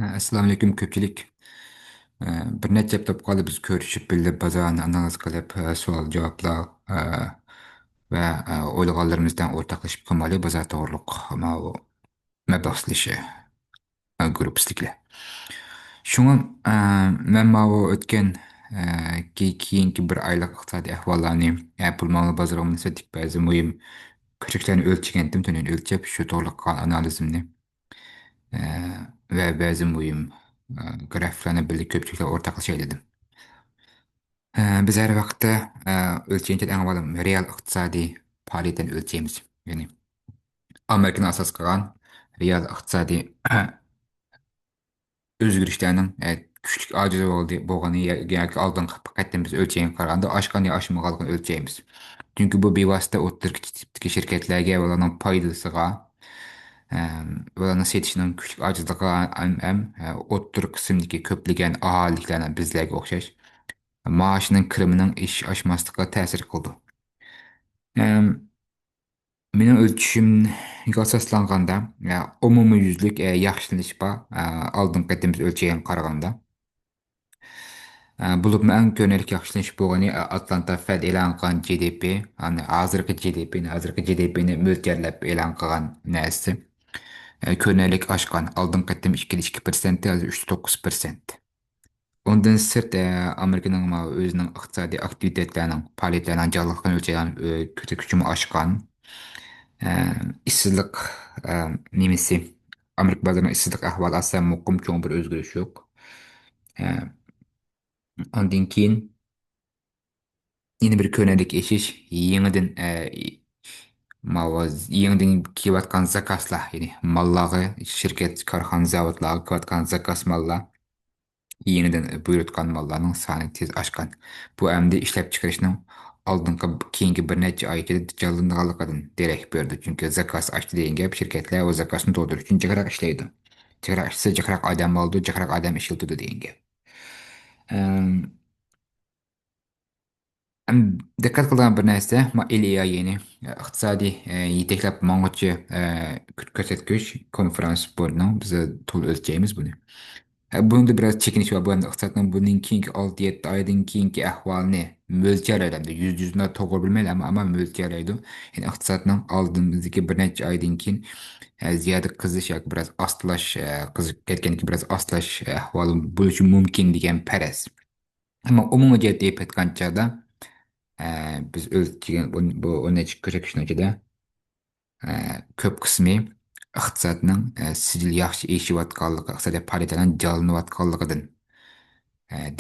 Assalomu alaykum ko'pchilik. Bir necha hafta qoldi biz ko'rishib bilib bazani analiz qilib savol javoblar va o'ylaganlarimizdan o'rtoqlashib qilmali baza to'g'riliq mabahslashish guruhliklar. Shunga men o'tgan keyingi bir oylik iqtisodiy ahvollarni pul moli bozori munosabatlik ba'zi muhim ko'rsatkichlarini o'lchagandim, o'lchab shu to'g'riq analizimni ve bazı mühim grafiklarni birlikte ko'pchiliklar o'rtoqlashaylik dedim. Biz her vaqtda o'lchayincha eng avvalo real iqtisodiy faoliyatni o'lchaymiz. Ya'ni Amerikani asos qilgan real iqtisodiy o'zgarishlarning kuchli ojiz bo'lgani yoki oldingi haqiqatdan biz o'lchayga qaraganda oshgan yo oshmaganligini o'lchaymiz. Chunki bu bevosita o'ttirki tipdagi shirkatlarga va ularning foydasiga ularni setishning kuchli ojizligi ham o'ttir qismdagi ko'plagan aholiliklarni bizlarga o'xshash maoshining kirimining ish oshmasligiga ta'sir qildi. Mening o'lchishimga asoslanganda umumyuzlik yaxshilanish bor oldingi qatim biz o'lchagan qaraganda. Bo'libmi eng ko'rnelik yaxshilanish bo'lgani Atlanta Fed e'lon qilgan GDP, yani hozirgi GDP'ni mo'ljallab e'lon qilgan narsa. Ko'rnelik oshgan oldingi qatim 2,2%, hozir 3,9%. Ondan sırt Amerika'nın o'zining iqtisodiy aktivitetlarning faoliyatlarning jonliligini o'lchagan ko'rsatkichimi oshgan. İşsizlik nemesi Amerika bozorida işsizlik ahvoli asla muqim cho'ng bir o'zgarish yo'q. E, Ondan keyin yeni bir ko'rnelik eshish yangidan kelayotgan zakazlar, ya'ni mallarga shirkat korxona zavodlarga kelayotgan zakaz mallar yeniden buyurtgan mallarning soni tez oshgan. Bu endi ishlab chiqarishning oldingi keyingi bir necha oy ichida jonlanganligidan derak berdi. Chunki zakaz ochdi degan gap shirkatlar o'z zakazini to'ldirish uchun jiqroq ishlaydi. Jiqroq ishsa jiqroq odam oldi, jiqroq odam ishlatdi degan gap. Ehm, Diqqat qilgan bir narsa, Iliya yeni iqtisodiy yetaklab mang'uchi ko'rsatkich konferans bo'ldi. Biz to'l o'lchaymiz buni. Bunda biraz çekiniş var. Bu hem de iqtisodning bundan keyingi 6-7 oydan keyingi ahvolni mo'ljallaydi. Yüzde to'g'ri bilmaydi ama mo'ljallaydi. Yani iqtisodning oldimizga bir necha oydan keyin ziyoda qizish yoki biraz ostlash, qizib ketganki biraz ostlash ahvoli bo'lishi mumkin degan faraz. Ammo umumiy jihatda aytgan chog'da biz o'lchagan bu 13 ko'rsatkichning ichida ko'p qismi iqtisodning sijil yaxshi eshilayotganligi, iqtisodiy faoliyatlarning jonlanayotganligidan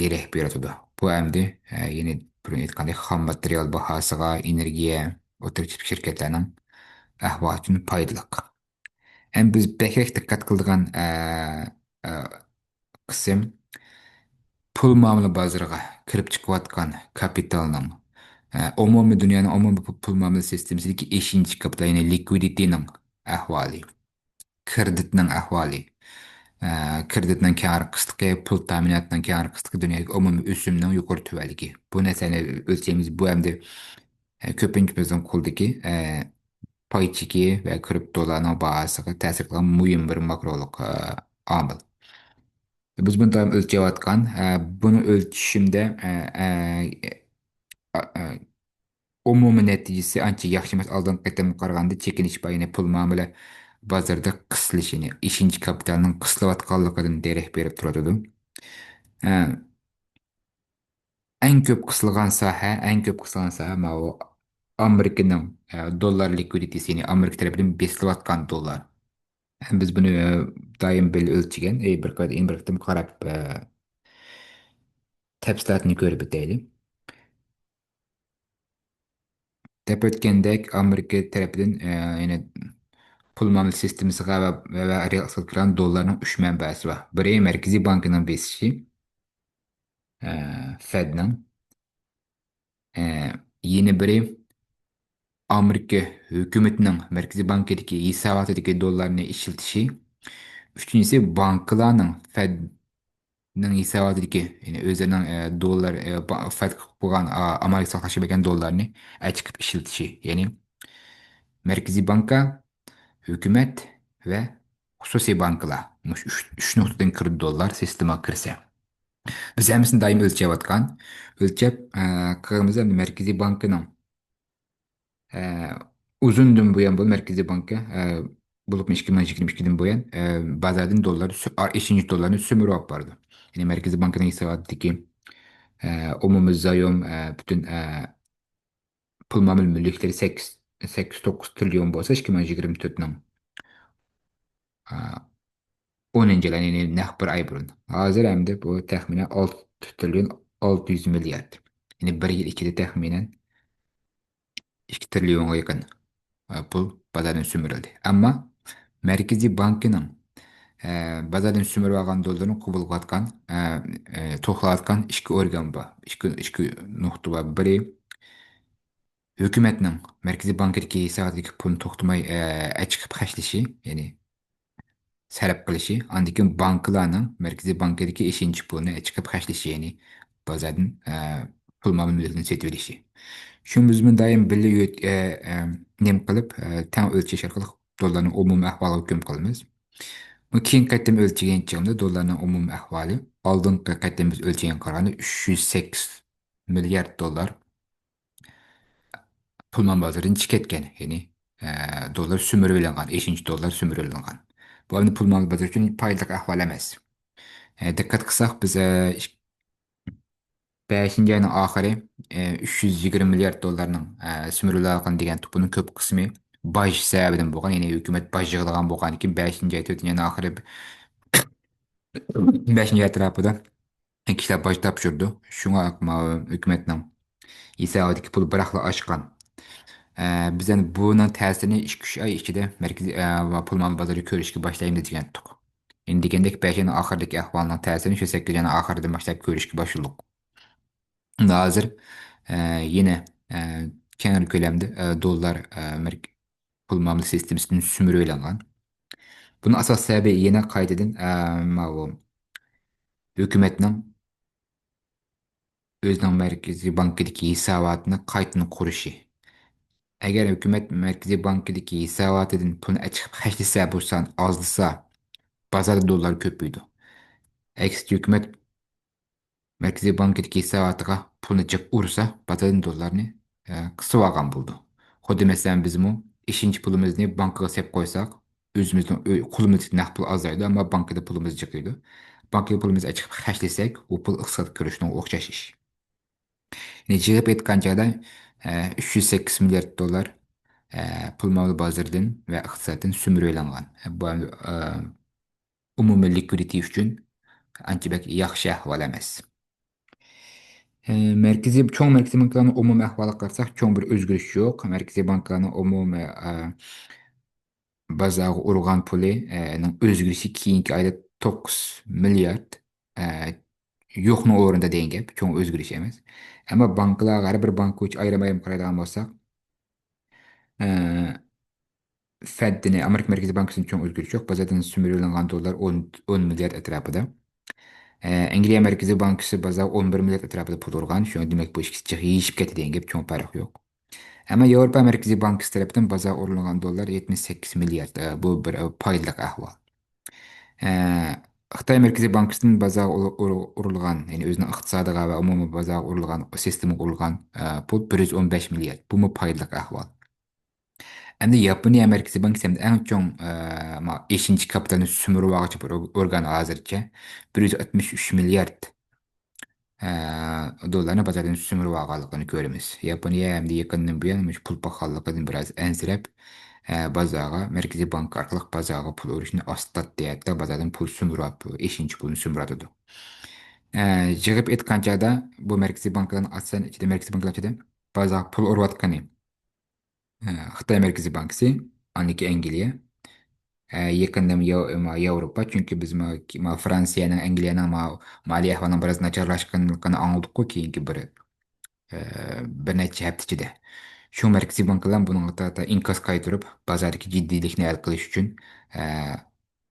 derak beradi. Bu endi yine burun aytgandek xam material bahosiga, energiya, o'tir tip shirkatlarning ahvoli uchun foydali. Hem biz bekrak diqqat qiladigan qism pul muomala bozoriga kirib chiqayotgan kapitalning umumiy dunyoning umumiy pul muomala sistemasidagi 5-chi kapital, ya'ni liquidity'ning ahvoli, kreditning ahvoli, kreditning kar qisqi, pul ta'minotining kar qisqi dunyoga umumiy o'simning yuqori tuvaligi. Bu narsani o'lchaymiz. Bu hamda ko'pincha bizning qo'ldagi paychiki va kriptolarning bahosiga ta'sir qilgan muhim bir makrolıq omil. Biz buni doim o'lchayotgan, buni o'lchishimda umumiy natijasi ancha yaxshi emas. Oldingi qatimga qaraganda chekinish bayini pul muomala bozorida qisilishini, ishinchi kapitalning qisilayotganligidan derak berib turadi. Eng ko'p qisilgan soha bu Amerikaning dollar likviditesi, ya'ni Amerika tarafidan besilayotgan dollar. Biz buni doim bir o'lchagan, bir qatim qarab tafsilotini ko'rib o'taylik. Deb o'tgandek Amerika tarafidan ya'ni pul muomala sistemasiga va real iqtisodga kirgan dollarning 3 manbasi bor. Biri Markaziy bankining besishi, Fedning, yeni biri Amerika hukumatining Markaziy bankidagi hisobotidagi dollarni ishiltishi, uchinchisi banklarning Fedning hisobotidagi, ya'ni o'zining dollar Fed qilgan amalga soxlashib dollarni chiqib ishiltishi, ya'ni Markaziy banka, hukumat va xususiy banklar 3 noktadan kirdi dollar sistema kirse. Biz hemisini daim ölçevatkan. Ölçep kırmızı Merkezi Bankının e, uzundun bu yan bu Merkezi Banka bulup 2022'den bu yan bazardan doları 5. dolarını sömürü vardı. Yani Merkezi Banka'nın hesabındaki umumi zayom bütün pul mamul mülkleri 8-9 trilyon bolsa 2024'nün 10. yılı ne bir ay burun. Hazır hem de bu tahminen 6 trilyon 600 milyar. Yani bir yıl içinde tahminen 2 trilyona yakın pul bazardan sömürüldü. Ama Merkezi Bank'ın bazardan sömürüp algan doların kubul atkan, toxlatkan iki organ var. İki nokta var. Biri hükümetinin Merkezi Bank'daki hesabındaki pulunu toxtumay açık xəşlişi, yani sərf qilishi, andikin banklarning Merkezi Bank'daki işinci pulunu açık xəşlişi, yani bazardan pul mamuliyetini setilishi. Şu biz daim belli nem qilib, tan o'lchash orqali dollarning umumiy ahvoliga hukm qilamiz. Bu keyin qaytam o'lchagan chog'da dollarning umumiy ahvoli oldingi qaytam biz o'lchagan qaraganda 308 milliard dollar pul bozoridan chiqib ketgan. Ya'ni dollar so'mirilingan, 5 dollar so'mirilingan. Bu endi pul bozori uchun foydali ahvol emas. Diqqat qilsak biz 5. ayın ahiri 320 milyar dollarının sümürülen degan bunun köp kısmı baj sebebinden bolgan, yani hükümet baj yığılan bolgan ki 5. ay 4. ayın ahiri 5. ay tarafıda kişiler baj tapşırdı. Şuna akma hükümetin hesabındaki pulu bırakla aşkan. Bizden bunun təsirini 2-3 ay içinde merkezi ve pul mal bazarı görüşki başlayayım degan tutuk. Endi degendek 5. ayın ahirdeki ahvalının təsirini şu 8. ayın ahirinde başlayıp görüşki başladık. Hazır yine kenar kölemde dolar pul mamul sisteminin sümürüylengan. Bunun asas sebebi yine kaydedin bu hükümetinin özünün Merkezi Bankadaki hesabatını kaydını kuruşu. Eğer hükümet Merkezi Bankadaki hesabatının pulunu açıp haşlisa bulsan azlısa bazarda dolar köpüydü. Eksi hükümet Merkezi Bankadaki hesabatıga pulunu cık ursa bazarın dolarını kısıp algan buldu. Xuddi mesela bizim o işinci pulumuzni bankaga sep koysak, özümüzün kulumuzdaki naqd pul azaydı ama bankada pulumuz çıkıyordu. Bankada pulumuzu açıp haşlasak, o pul ıqtisat görüşüne okşaş iş. Yani cıgıp etkancada 308 milyar dolar pul malı bazardan ve iqtisatın sümürüylangan. Bu umumi likvidite üçün ancha bek yaxshi ahvol emas. Çoğu merkezi bankalarning umumiy ahvoliga qarasak, çoğu bir o'zgarish yo'q. Merkezi bankalarning umumiy bazaga urgan puli o'zgarishi keyingi oyda 9 milliard e, yo'qni o'rnida degan gap, cho'ng o'zgarish emas. Ammo banklar har bir bank uchun ayrim qaraydigan bo'lsak, e, Fed'ni Amerika Merkezi Bankası'nın çoğun o'zgarish yo'q. Bazadan sümürülen dolar 10 milyard atrofida. Angliya Merkezi Bankası baza 11 milyard atrofida pul urgan. Şu demek bu ikisi yeyishib ketdi degan gap, cho'ng farq yo'q. Ama Avrupa Merkezi Bankası tarafından baza urulan dolar 78 milyard. Bu bir paylık ahval. Xitoy Merkezi Bankası'nın baza urulgan, yani özünün iqtisadiga ve umumiy baza urulgan, sistemaga urulgan pul 115 milyard. Bu mu paylık ahval? Endi Yaponiya Merkezi Bankası hem de en çok 5. kapitalini sümürüp ağaçı bir organ hazırca 163 milyard dolarını bazardan sümürüp ağalıqını görürüz. Yaponiya hem de yakından bu yana pul pahalılıqını biraz ensirep bazağa Merkezi Bank arkalık bazağa pul uruşunu astat deyətdə bazardan pul sümürüp, 5. pulunu sümürüdü. Jığıp etkancada bu Merkezi Bankadan atsan içinde Merkezi Bankadan içinde bazağa pul urvatkanı. Xitoy Merkezi Bankası, anniki Angliya, yakında Avrupa, çünkü biz Fransiya'nın, Angliya'nın maliye ahvalının biraz načarlaşkanlığını anladık ki keyinki bir neçe hafta içinde. Şu Merkezi Bankalar bunun hatta inkas kaytırıp bazardaki ciddilikini el kılış için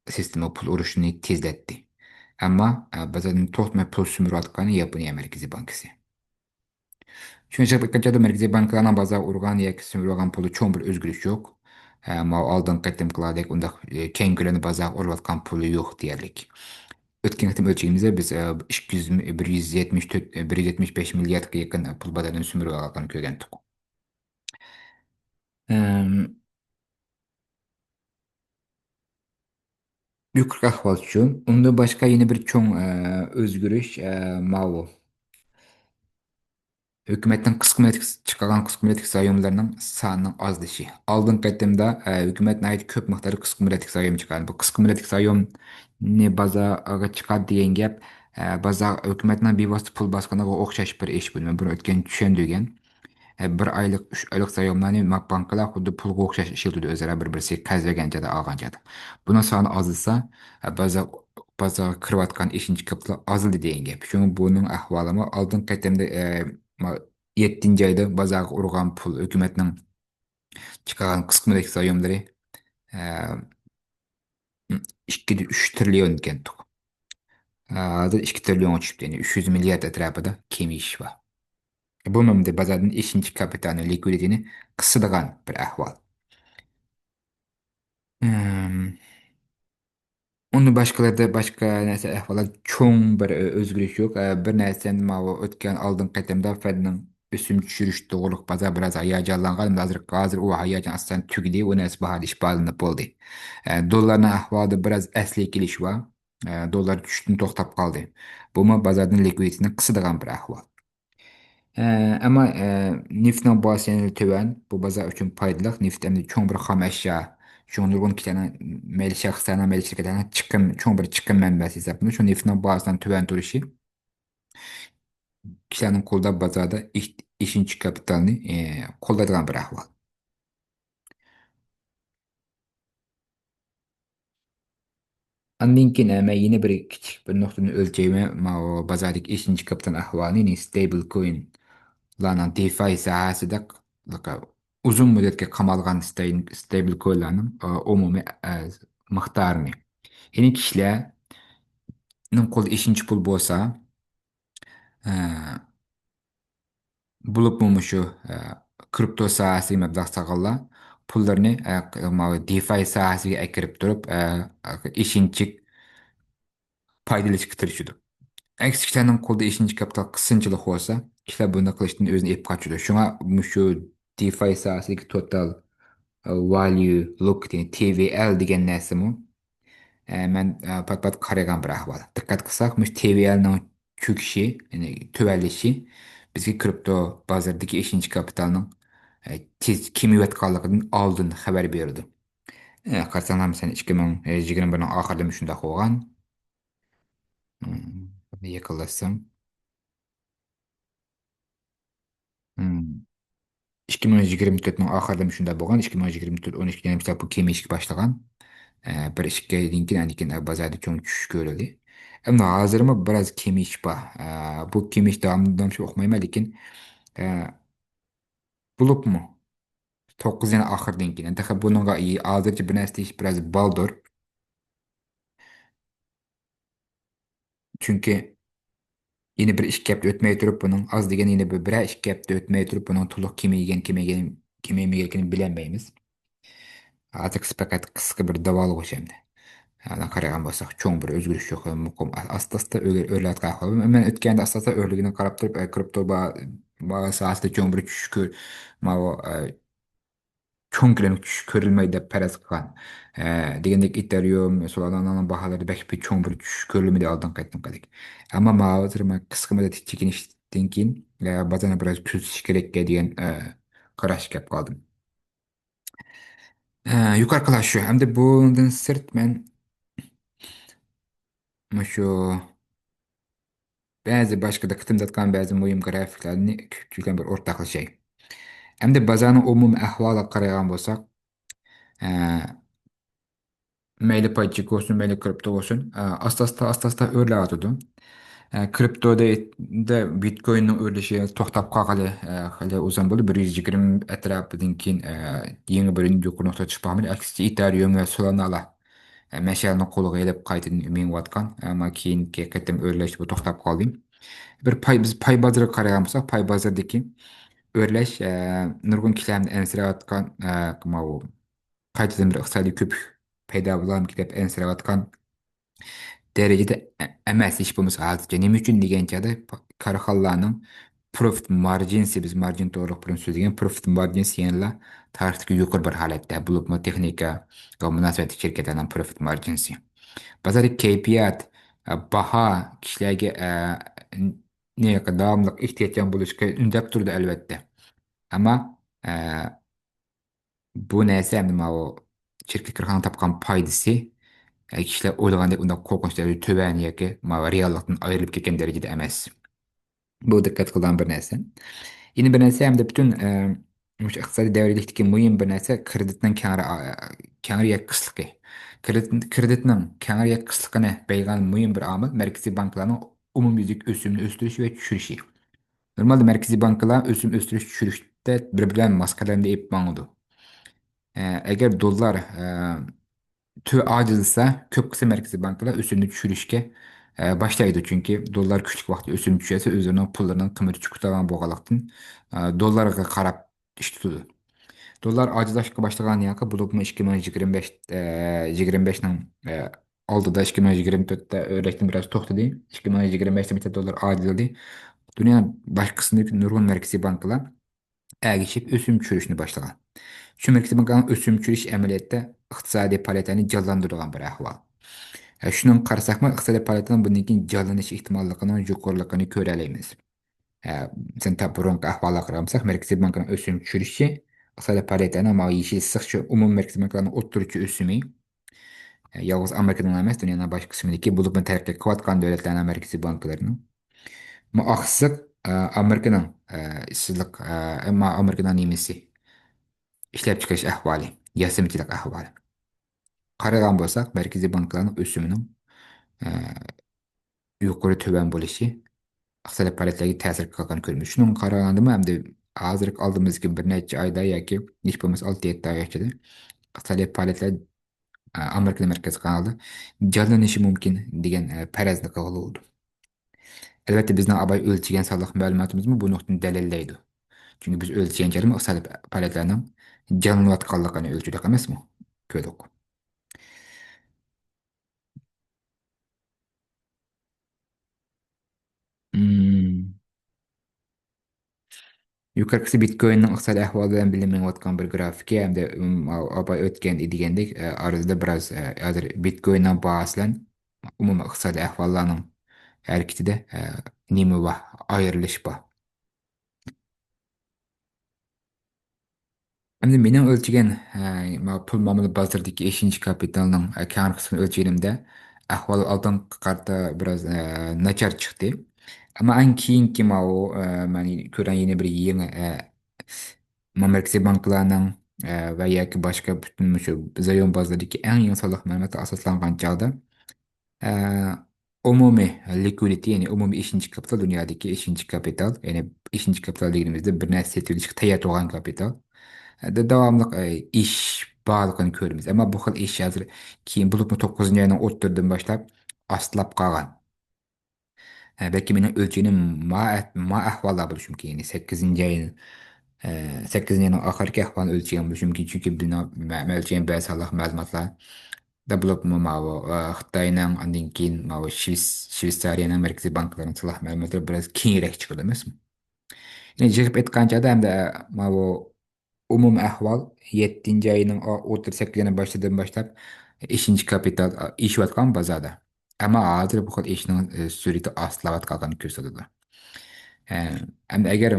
sisteme pul uruşunu tezletti. Ama bazarın tohtma pul sümürü atkanı Yaponiya Merkezi Bankası. Çünkü Merkezi Bankalardan bazı urgan ya sümürü algan pulu çoğun bir özgürlük yok. Ma aldın qaytım kıladık unda keng göleni bazaq orlatkan pulu yok diyerlik. Ötken qitim ölçeğimizde biz 200 174 175 milyardga yakın pul badanın sümürü algan kögen tuk. Yukarı ahval şu. Onda başka yine bir çoğun özgürüş mavu. Hükümetten çıkarılan kısım üretik sayımlarının sanının azlışı. Aldın qaydamda hükümetin ait köp miqdarı kısım üretik sayım çıkardı. Bu kısım üretik sayım ne bazaga çıkar diyen gap baza hükümetin bir vasıta pul baskına okşaş bir iş bölümü. Bunu ötken düşendügen. Bir aylık, 3 aylık sayımlarını bankalar xuddi pulga o'xshash ishlatadi o'zaro bir-birisiga qazlaganchada olganchada. Buni soni ozilsa, bozorga kirayotgan ishinchi kapital ozildi degan gap. Chunki buning ahvolimi oldin qaytamda 7 oyda bozorga urgan pul hukumatning chiqargan qismidagi sayımları e, 2-3 trilyon ekan. Hozir 2 trilyon tushibdi, ya'ni 300 milliard atrofida kemish bor. Bu mümkün bazarın işinci kapitalini likviditini kısıtlayan bir ahval. Hmm. Onu başkalarda başka нәрсе ahvalar çoğun bir özgürlük yok. Bir нәрсені мау ötken aldın qatamda Fed'nin üstün düşürüş doğruluk bazar biraz hayacanlangan. Hazır o hayacan aslan tügidi. O нәрсе bahar iş bağlanıp oldu. Doların ahvalda biraz esli geliş var. Dolar düştün toxtab kaldı. Bu mu bazarın likviditini kısıtlayan bir ahval. Ama neftning bahası yanada töven, bu bazar üçün paydalıq. Neft endi çoğun bir xam əşya, çoğun nurgun kitana meyli şəxslərə, meyli şirkətlərə çoğun bir çıqqın mənbəsi hesabında. Şu neftning bahasından töven duruşu, kişilərin kolda bazarda işinci kapitalını kolladığan bir ahval. Andın ki ama yine bir küçük bir noktanın ölçeğime ma o bazardaki işinci kapital ahvalini yani stable coin lanan DeFi sahasida uzun müddetke qamalgan stable coinlarning umumi miqdarini. Yeni kişilerning qo'lida ishinchi pul bo'lsa, e, bulup mu şu kripto sahasiga mablag' sag'inlar pullarni DeFi sahasiga akirib turib ishinchi foydalashga tirishadi. Aks kishilarning qo'lida ishinchi kapital qisqinchalik bo'lsa, kishilar buni qilishdan o'zini ep qochadi. Shunga shu DeFi sohasidagi total value look TVL degan narsa men pat-pat qaragan bir ahvol. Diqqat qilsak, TVLning cho'kishi, ya'ni tuvalishi bizga kripto bozoridagi ishinchi kapitalning tez kemayotganligidan oldin xabar berdi. Qarasanlar, masalan, 2021 oxirida shunday bo'lgan. Yaqinlashsam. 2024'ning oxirida shunday bo'lgan. 2024 12 yilda bu kemishga boshlagan. Bir ishga keyin bozorda cho'ng tushish ko'rildi. Endi hozirmi biroz kemish bor. Bu kemish davomida shu o'qimayman, lekin e, bo'libmi 9 yana oxirdan keyin. Endi bunga hozircha bir narsa deyish biroz baldur. Chunki yine bir ish hafta o'tmay turib buning oz degan yine bir 1-2 hafta o'tmay turib buning to'liq kemaygani bilolmaymiz. Hozir faqat qisqa bir davolik o'shamdi. Qaragan bo'lsak cho'ng bir o'zgarish yo'q. Muqim asta-asta o'rlayotgan ahvol. Men o'tganda asta-asta o'rligini qarab turib, kripto sohasida cho'ng bir tushish cho'ngidan tushish ko'rilmaydi deb faraz qilgan. Degandek Ethereum, Solana'nın bahaları belki bir çoğun bir tushish ko'rilmaydi oldin qaytdim qalik. Ammo hozir men qisqa muddatli chekinishdan keyin ba'zan biroz kuzatish kerak degan qarash kelib qoldim. Yuqori qilish shu. Hamda bundan sirt men shu ba'zi boshqa diqqatimizdan ba'zi muhim grafiklarni ko'pchilikdan bir o'rtaqli şey. Hamda bozorning umumiy ahvoliga qaragan bo'lsak, e, mayli paychik olsun, mayli kripto olsun, asta-asta o'rlayotidi. Kriptoda Bitcoin'ning o'rlishi to'xtab qolgani hali uzun bo'ldi. 120 atrofidan keyin yangi bir yuqori nuqta chiqmadi. Aksincha Ethereum va Solana mashalani qo'lga ilib qaytadan mingyotgan. Ammo keyingi qatam o'rlash bu to'xtab qoldi. Biz pay bozoriga qaragan bo'lsak, pay bozoridagi o'rlash nurg'un kishilarni ensirayotgan qaytadan bir iqtisodiy ko'pik paydo bo'larmikin deb ensirayotgan darajada emas ish bo'lmasa hozircha nima uchun deganchada korxonalarning profit marginsi biz margin to'g'ri bilan so'zlagan profit marginsi yanada tarixdagi yuqori bir holatda bo'libmi texnika va munosabat shirkatlarning profit marginsi bozor kayfiyat baho kishilarga ne davomli ehtiyotchan bo'lishga undab turdi albatta ammo e, bu narsa nima u shirkat korxona topgan foydasi kishilar o'ylagandek unda qo'rqinch darajada tuban yoki reallikdan ayrilib ketgan darajada emas. Bu dikkat qilgan bir narsa. Yine bir narsa hamda bütün o'sha iqtisodiy davriylikdagi muhim bir narsa kreditning kengayib qisqligi. Kreditning kengayib qisqligini belgilagan muhim bir omil markaziy banklarning umumyuzlik o'simini o'stirish va tushirishi. Normalda markaziy banklar o'sim o'stirish tushirishda bir bilan maskalanib ep mangdu. Agar dollar tüve acizse köp kısa merkezi bankalar ösümünü düşürüşke başlaydı. Çünkü dolar küçük vakti ösüm düşerse özünün pullarının kıymeti çıkıtalan boğalıktın dollara karap iş tutudu. Dolar acizlaşka başlayan yakı bulupma 2025 25'nin altıda 2024'te öğretim biraz toxtadı. 2025'te bir dolar acizledi. Dünyanın başkasındaki nurgun merkezi bankalar ergişip ösüm çürüşünü başlagan. Şu merkezi bankanın ösüm çürüş əməliyyatda iqtisadi fəaliyyətini canlandırılan bir əhval. Şunun qarasaqmı iqtisadi fəaliyyətin bundan canlanış ehtimallığının yuqorluğunu görələyimiz. Sen tabi burunqu əhvala qaramsaq, merkezi bankanın ösüm çürüşü iqtisadi fəaliyyətinin maişi sıxçı umum merkezi bankanın oturucu ösümü yalnız Amerika'nın emas, dünyanın baş qismındakı bulubun tərəqqi qıvatqan dövlətlərin merkezi bankalarının muaxsıq Amerika'nın işsizlik ama Amerika'nın nemesi ishlab chiqarish ahvoli, yasimchilik ahvoli. Qaragan bo'lsak, markaziy banklarning o'simining e, yuqori tuban bo'lishi iqtisodiy faoliyatlarga ta'sir qilgan ko'rinadi. Shunga qaragandimi, hamda hozir oldimizga bir necha oyda yoki hech bo'lmasa 6-7 oy ichida iqtisodiy faoliyatlar Amerika markaziy kanalida jonlanishi mumkin degan farazni qildi. Albatta bizning abay o'lchagan sonliq ma'lumotimiz bu nuqtani dalillaydi. Çünkü biz ölçeyen jarım iqtisodiy faoliyatlarning jonlanayotganligini o'lchadik emasmi? Ko'rdik. Hmm. Yukarısı Bitcoin'in iqtisadi ahvoli bilan bilinmayotgan bir grafiki hamda opay o'tgan degandek orada biroz hozir Bitcoin'ning bahosi bilan umumiy iqtisodiy ahvollarning harakatida nima bor, ayrilish bor. Endi mening o'lchagan pul muomala bozoridagi 5 kapitalning kam qismini o'lchaganimda ahvol oldingi qarta biroz nachar chiqdi. Ammo an keyingi mau mani ko'ran yana bir yangi markaziy banklarning va yoki boshqa butun shu zayon bozoridagi eng yangi soliq ma'lumotlar asoslangan chog'da e, umumiy liquidity ya'ni umumiy ishinchi kapital dunyodagi ishinchi kapital ya'ni ishinchi kapital deganimizda bir narsa sotilishga tayyor turgan kapital davomli ish borligini ko'ramiz ammo bu xil ish hozir keyin bo'libmi 9 oyning o'ttirdan boshlab ostlab qolgan belki meni o'lchayim ma ahvollar bo'lishi mumkin ya'ni 8 ayning oxirgi ahvolini o'lchagan bo'lishi mumkin chunki o'lchagan ba'zi sonliq ma'lumotlar da bo'libmi xitoyning andan keyin shvetsariyaning markaziy banklarining sonliq ma'lumotlari biroz kengroq chiqadi emasmi ya'ni yig'ib aytganchada hamda bu umum ahvol 7 ayının 38'ine başladığım başlap işinci kapital iş vatkan bazada. Ama hozir bu xil ishning surati ostlavat qolgan ko'rsatadi. Endi agar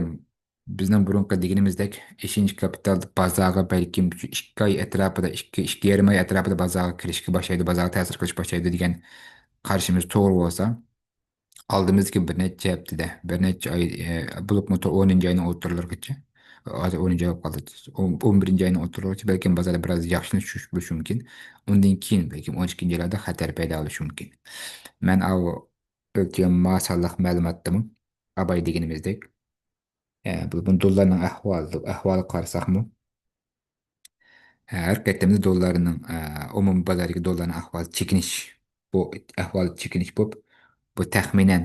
bizning burunqi deganimizdek ishinchi kapital bozorga balkim 2 oy atrofida 2,5 oy atrofida bozorga kirishga boshlaydi, bozorga ta'sir qilish boshlaydi degan qarashimiz to'g'ri bo'lsa, oldimizga bir necha haftada, bir necha oy bo'lib 10 oyning o'rtalarigacha hozir 10 oy qoldi. 11 oyning o'rtalarigacha balkim bozorda biroz yaxshi tushish bo'lishi mumkin. Undan keyin balkim 12 oylarda xatar paydo bo'lishi mumkin. Men o'tgan masalliq ma'lumotdim. Abay deganimizdek, bu dollarning ahvoli qarasaqmi, har qaytamizda dollarning umumiy bozordagi dollarning ahvoli chekinish, bu ahvol chekinish bo'lib, bu taxminan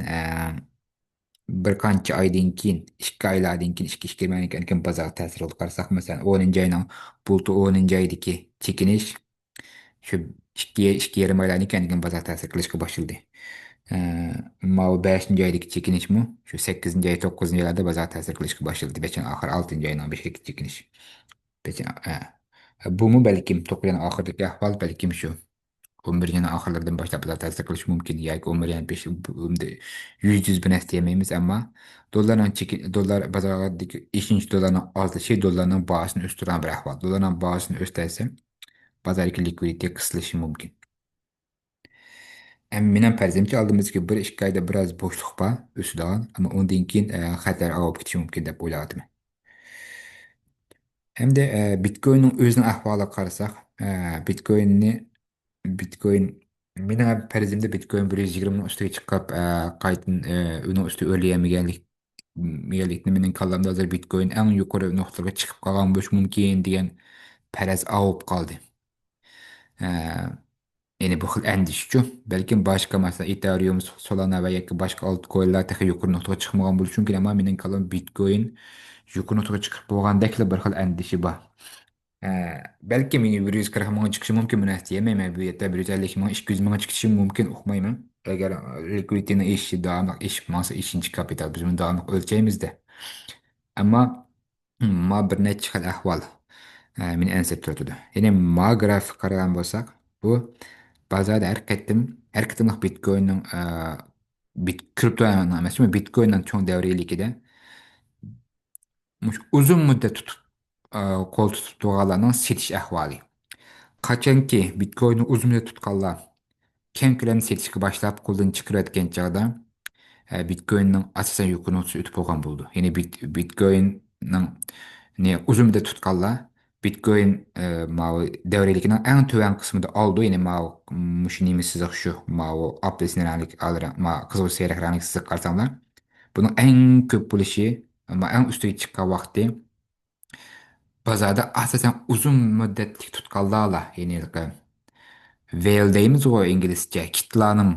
bir qancha aydan keyin, 2 aylardan keyin, 2-2,5 aydan keyin bozor ta'sir olib qarasak, masalan, 10 ayning bulti 10 aydagi chekinish shu 2-2,5 aylardan keyin bozor ta'sir qilishga boshladi. Ma 5 aydagi chekinishmi shu 8 ay, 9 aylarda bozor ta'sir qilishga boshladi. Bechen oxir 6 ayning 5 chekinish. Bechen, bu mu balkim 9 ayning oxiridagi ahvol, balkim shu 11 yilning oxirlaridan boshlab bular ta'sir qilishi mumkin yoki 11 yana 5 yuz bir narsa demaymiz, ammo dollar bozoridagi 5 dollarning ozlishi dollarning bahosini o'stirgan bir ahvol. Dollarning bahosini o'stirsa bozordagi likvidite qisilishi mumkin. Mening farzimcha oldimizga 1-2 oyda biroz bo'shliq bor o'sadigan, ammo undan keyin xatar olib ketishi mumkin deb o'yladim. Hamda Bitcoin'ning o'zining ahvoliga qarasak, Bitcoin'ni Bitcoin mening farzimda Bitcoin 120 ming ustiga chiqib, qaytin uning usti o'rlayamaganlikni mening kallamda hozir Bitcoin eng yuqori nuqtaga chiqib qolgan bo'lishi mumkin degan faraz avib qoldi. Ya'ni bu xil andishchu. Balkim boshqa masalan Ethereum, Solana va yoki boshqa altcoin'lar texi yuqori nuqtaga chiqmagan bo'lishi mumkin, ammo mening kallam Bitcoin yuqori nuqtaga chiqib bo'lgandek bir xil andishi bor. Balki meni 140 ming chiqishi mumkin bu narsa demayman. Bu yerda 150 ming, 200 ming chiqishi mumkin, uqmayman. Agar likviditini eshishi davomli eshib masa ishinchi kapital biz buni davomli o'lchaymizda. Ammo ma bir necha xil ahvol meni ansab turadi. Ya'ni ma grafik qaragan bo'lsak, bu bozorda har qatimliq Bitcoin'ning kriptoning emas, Bitcoin'ning cho'ng davriyligida uzun muddat tutib qo'l tutib turganlarning setish ahvoli. Qachonki Bitcoin'ni uzun muddat tutganlar keng ko'lamda setishga boshlab qo'ldan chiqarayotgan chog'da Bitcoin'ning asosan yuqori nuqtasi o'tib bo'lgan bo'ldi. Ya'ni Bitcoin'ning uzun muddat tutganlar Bitcoin davriyligining eng tuvan qismida oldi. Ya'ni mushu nima siziq shu apelsin rangli qizil sariq rangli siziq qarsanglar, buning eng ko'p bo'lishi, eng ustiga chiqqan vaqti bozorda asosan uzun muddatli tutganlarla, ya'ni whale deymiz o inglizce. Kitlarning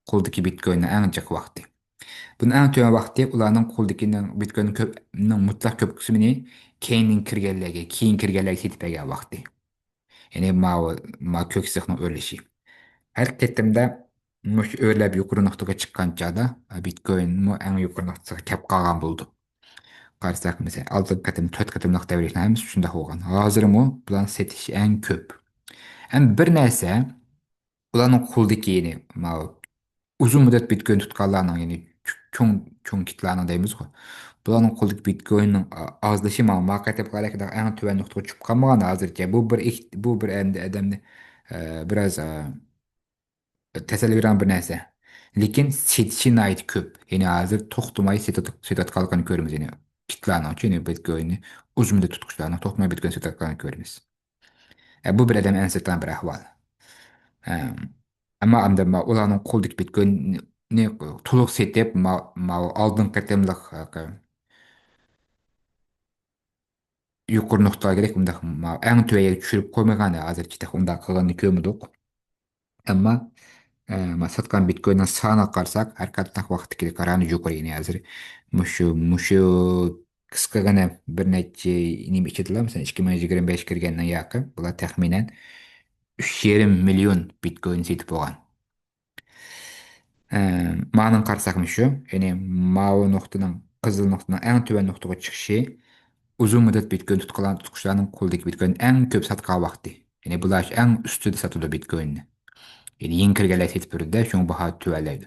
qo'ldagi bitcoinni eng jiq vaqti. Bunun eng tuvan vaqti ularning qo'ldagi bitcoinning mutlaq ko'p qismini keyin kirganlarga setib bergan vaqti. Ya'ni ko'k o'rlishi. Har ketimda mush o'rlab yuqori nuqtaga chiqqan chog'da bitcoin eng yuqori nuqtaga kelib qolgan bo'ldi. Qarasak mesela 6 qatim, 4 qatimliq davrliklarimiz shunda bo'lgan. Hozir bularni setish eng ko'p. Ham bir narsa ularning qo'ldagi ya'ni uzun muddat bitcoin tutganlarning, ya'ni cho'ng cho'ng kitlarning deymiz-ku. Bularning qo'ldagi bitcoinning ozlishi market qarakida eng tuvan nuqtaga tushib qolmagan hozircha. Bu bir endi odamni biroz tasalli beradigan bir narsa. Lekin setishi nihoyat ko'p. Ya'ni hozir to'xtamay setayotganligini ko'ramiz. Ya'ni kitlarning, ya'ni bitcoinni uzun muddat tutquchlarning to'xtamay bitcoin setayotganini ko'ramiz. Bu bir odam ansirtan bir ahvol. Ha, Ammo ularning qo'ldagi bitcoinni to'liq setib, oldin qatimliq yuqori nuqtaga kelib, unda eng tuvaga tushirib qo'ymagan hozircha unda qilganini ko'rmadik. Ammo sotgan bitcoinning soniga qarasak, har qanday vaqtga qaraganda yuqori. Ya'ni hozir mushu qisqagina bir necha nima ichadilar, masalan 2025 kirgandan yaqin bular taxminan 3,5 million bitcoin setib olgan. Ma'nini qarasakmi shu, ya'ni Mao nuqtaning qizil nuqtaning eng tuvan nuqtaga chiqishi uzun muddat bitcoin tutquchlarning qo'lidagi bitcoin eng ko'p sotgan vaqti. Ya'ni bular eng ustida sotadi bitcoinni. Ya'ni yangi kirganlar setib turdi, shunga baho tuvallaydi.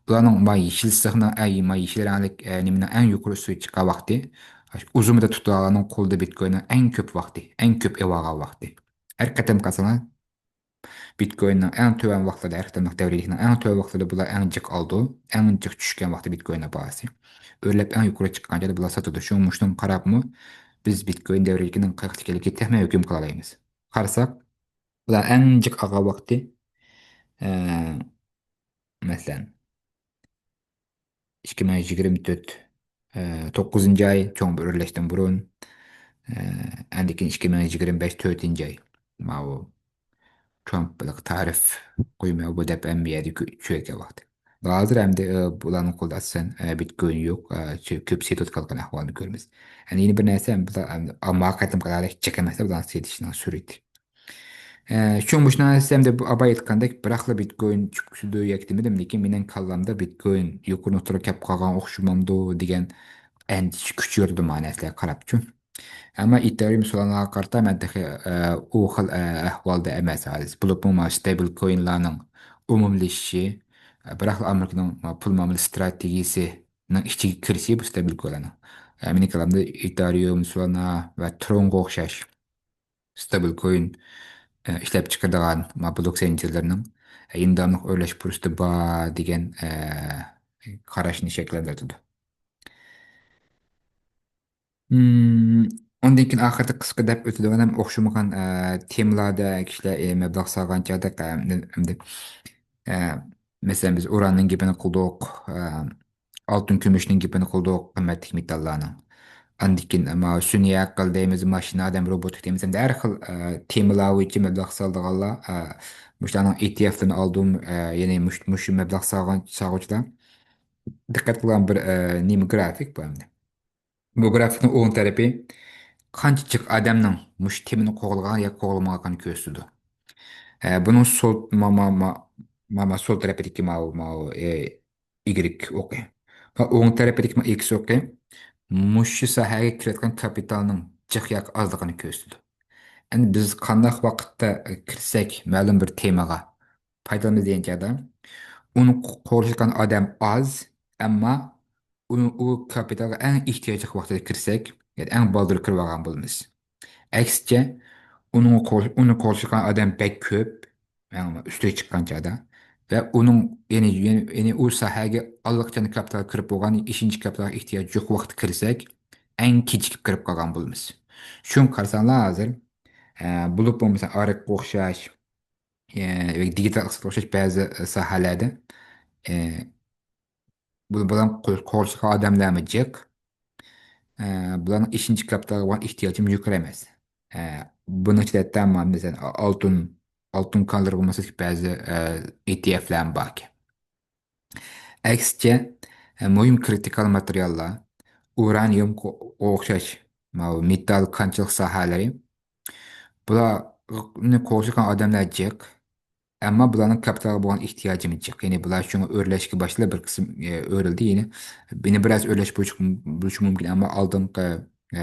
Ularning yeshil rangli nimaning eng yuqori ustiga chiqqan vaqti uzun muddat tutganlarning qo'lida bitcoinning eng ko'p vaqti, eng ko'p evagan vaqti. Har qatam qasalar Bitcoin'ning eng tuvan vaqtida, ertangi davriylikning eng tuvan vaqtida bular eng jiq oldi, eng jiq tushgan vaqti Bitcoin'ning bahosi. O'rlab eng yuqori chiqqan joyda bular sotadi. Shundan qarabmi, biz Bitcoin davriyligining qayerga texnik hukm qila olamiz. Qarasak, bular eng jiq olgan vaqti, masalan, 2024 9 ay cho'ng bir o'rlashdan burun, endi keyin 2025 4 ay. Mau Trump bilan tarif qo'ymay bu deb MBA'da cho'ygan vaqt. Hazır hem de bulanın kolda sen Bitcoin yok. Köp seyret kalkan ahvalını görmez. Yani yeni bir nerse hem bu da ama hakikaten kadar çekemezse bulan seyretişinden sürüydü. Şu başına hem de bu abay etkandek bırakla Bitcoin çıkışıdı yakdimidim lekin menen kallamda Bitcoin yukarı oturup kep kalgan okşumamdı degen endişe küçüyordu manasıyla karapçı. Ama Ethereum solana karta мәдәхи у хил әхвалда эмас хәзер. Булып ма stable coinларның умумлашышы, бирок Американың пул мамил стратегиясенең içine кирсе bu stable coinларның. Мине каламда Ethereum, Solana va Tron'ga o'xshash stable coin ishlab chiqaradigan blockchain türlәренең инде o'rlash fursati bor degan qarashni shakllantirdi. Hmm, ondan keyin oxirida qisqa deb o'tadigan ham o'xshamagan temalarda kishilar mablag' solganchada endi e, masalan biz uranning gapini qildik, oltin kumushning gapini qildik, qimmatli metallarning. Andan keyin sun'iy aql deymiz, mashina odam robot deymiz. Endi har xil temalar bo'yicha mablag' solganlar shularning ETF'ini oldim, ya'ni mush mablag' solg'uvchilar diqqat qilgan bir nima grafik bu endi. Bu grafikning o'ng tarafi qanchachik odamning mush temini qo'g'ilgan yoki qo'g'ilmagan ko'rsatadi. Bunun sol sol tarafidagi Y o'qi. Va o'ng tarafidagi X o'qi mush sohaga kiritgan kapitalning jiq yoki ozligini ko'rsatadi. Endi biz qanday vaqtda kirsak ma'lum bir temaga foydalanamiz deganchada uni qo'riqlagan odam oz, ammo uni u kapitalga eng ehtiyojli vaqtida kirsak, ya'ni eng baldir kirib olgan bo'lamiz. Aksicha, uni qo'riqlagan odam bek ko'p, ya'ni ustiga chiqqanchada va uning ya'ni u sohaga allaqachon kapital kirib bo'lgan, ikkinchi kapitalga ehtiyoj yo'q vaqtda kirsak, eng kechikib kirib qolgan bo'lamiz. Shuni qarasanglar hozir bo'lib bo'lmasa ariqqa o'xshash digital iqtisodga o'xshash ba'zi sohalarda e, bu bilan qo'shqa odamlarmi jiq bularning ishinchi kapitalga olan ehtiyojim yuqori emas. Buni ichida tamom masalan oltin konlar bo'lmasa ba'zi ETFlar bor. Aksicha muhim kritikal materiallar uranium o'xshash metal qanchalik sohalari bularni qo'shgan odamlar jiq. Ama bularning kapitalga bo'lgan ehtiyojim jiq. Ya'ni bular shunga o'rlashga boshlab bir qism o'rildi. Ya'ni buni biroz o'rlash bo'lishi mumkin, ammo oldingi e,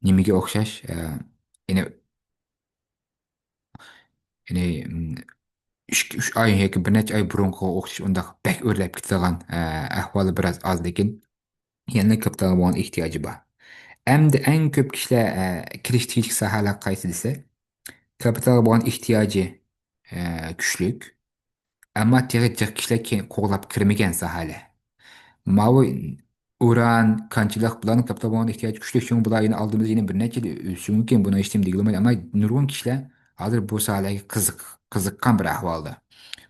nimaga o'xshash ya'ni ya'ni 3 oy yoki bir necha oy burunga o'xshash unda bak o'rlab ketadigan ahvoli biroz oz, lekin yana kapitalga bo'lgan ehtiyoji bor. Endi eng ko'p kishilar kirish tegishli sohalar qaysi desa, kapitalga bo'lgan ehtiyoji kuchlik. Ammo teğet kishilar qo'g'lab kirmagan sohalar. Mavi uran, qanchalik bularni kapital bo'lgan ehtiyoj kuchli, shunga bular yine aldığımız yine bir necha yil o'tishi mumkin. Buni hech kim deyilmaydi, ammo nurg'un kishilar hozir bu sohalarga qiziqqan bir ahvolda.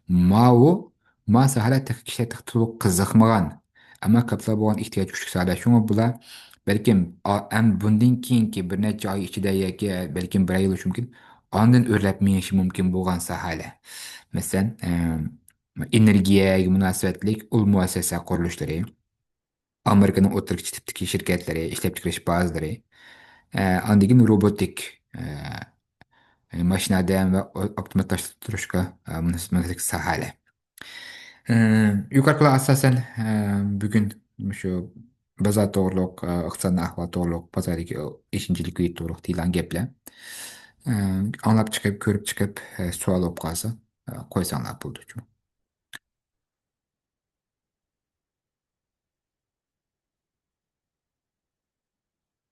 Mao masa hala kishilar to'liq qiziqmagan, ammo kapital bo'lgan ehtiyoj kuchli sohalar. Shunga bular balkim ham bundan keyingi bir necha oy ichida yoki balkim bir oy bo'lishi mumkin. Ondan o'rlab menishi mumkin bo'lgan sohalar. Masalan, energiyaga munosabatlik ul muassasa qurilishlari, Amerikaning o'tirg'ich tipdagi shirkatlari, ishlab chiqarish bazalari, andagin robotik mashinada va avtomatlashtirishga munosabatlik sohalar. Yuqoriqilar asosan bugun shu bozor to'g'riliq, iqtisodiy ahvol to'g'riliq, bozordagi ishonchlik to'g'riliq deyilgan gaplar. Anglab chiqib, ko'rib chiqib, savol bo'lib qolsa, qo'ysanglar bo'ldi.